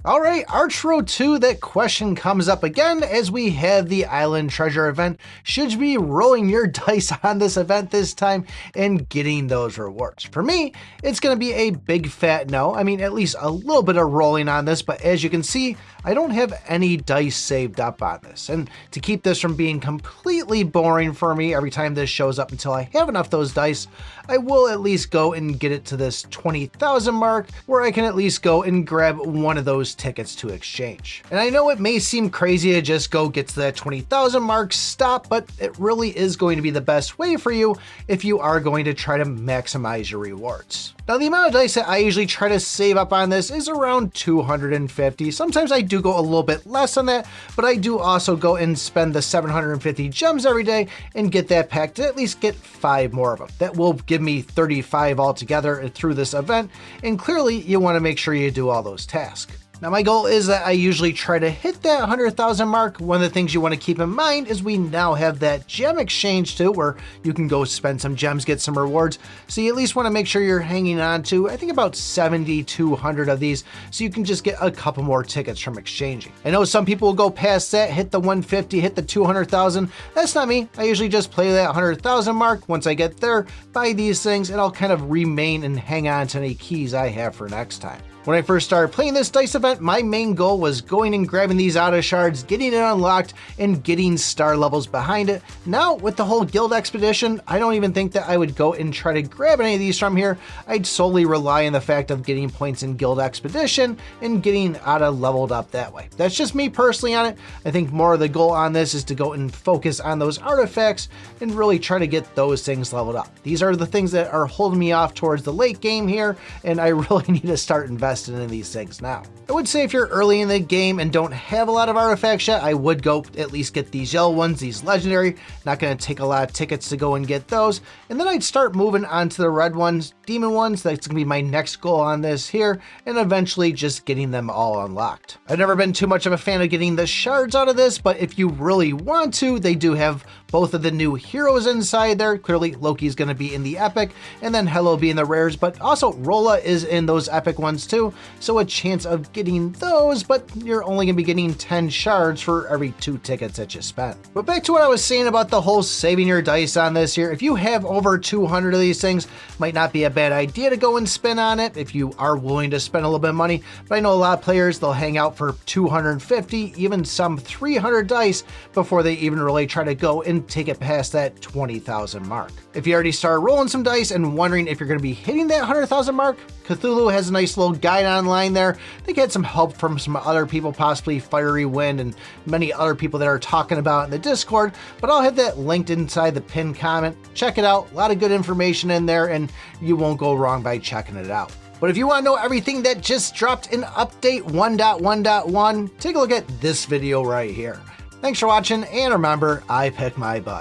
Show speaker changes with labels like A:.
A: Alright, Archero 2, that question comes up again as we have the Island Treasure event. Should you be rolling your dice on this event this time and getting those rewards? For me, it's going to be a big fat no. I mean, at least a little bit of rolling on this, but as you can see, I don't have any dice saved up on this. And to keep this from being completely boring for me every time this shows up until I have enough of those dice, I will at least go and get it to this 20,000 mark where I can at least go and grab one of those tickets to exchange. And I know it may seem crazy to just go get to that 20,000 mark, stop, but it really is going to be the best way for you if you are going to try to maximize your rewards. Now, the amount of dice that I usually try to save up on this is around 250. Sometimes I do go a little bit less than that, but I do also go and spend the 750 gems every day and get that pack to at least get 5 more of them. That will give me 35 altogether through this event, and clearly you want to make sure you do all those tasks. Now, my goal is that I usually try to hit that 100,000 mark. One of the things you want to keep in mind is we now have that gem exchange too, where you can go spend some gems, get some rewards. So you at least want to make sure you're hanging on to, I think, about 7,200 of these, so you can just get a couple more tickets from exchanging. I know some people will go past that, hit the 150, hit the 200,000. That's not me. I usually just play that 100,000 mark. Once I get there, buy these things, and I'll kind of remain and hang on to any keys I have for next time. When I first started playing this dice event, my main goal was going and grabbing these auto shards, getting it unlocked, and getting star levels behind it. Now, with the whole guild expedition, I don't even think that I would go and try to grab any of these from here. I'd solely rely on the fact of getting points in guild expedition and getting auto leveled up that way. That's just me personally on it. I think more of the goal on this is to go and focus on those artifacts and really try to get those things leveled up. These are the things that are holding me off towards the late game here, and I really need to start investing in these things now. I would say if you're early in the game and don't have a lot of artifacts yet, I would go at least get these yellow ones, these legendary. Not going to take a lot of tickets to go and get those. And then I'd start moving on to the red ones, demon ones. That's going to be my next goal on this here, and eventually just getting them all unlocked. I've never been too much of a fan of getting the shards out of this, but if you really want to, they do have both of the new heroes inside there. Clearly, Loki's going to be in the epic, and then Hello be in the rares, but also Rolla is in those epic ones too. So a chance of getting those, but you're only going to be getting 10 shards for every 2 tickets that you spend. But back to what I was saying about the whole saving your dice on this here. If you have over 200 of these things, might not be a bad idea to go and spin on it if you are willing to spend a little bit of money. But I know a lot of players, they'll hang out for 250, even some 300 dice before they even really try to go and take it past that 20,000 mark. If you already started rolling some dice and wondering if you're going to be hitting that 100,000 mark, Cthulhu has a nice little guide online there. I think it had some help from some other people, possibly Fiery Wind and many other people that are talking about it in the Discord, but I'll have that linked inside the pinned comment. Check it out. A lot of good information in there, and you won't go wrong by checking it out. But if you want to know everything that just dropped in update 1.1.1, take a look at this video right here. Thanks for watching, and remember, I pick my butt.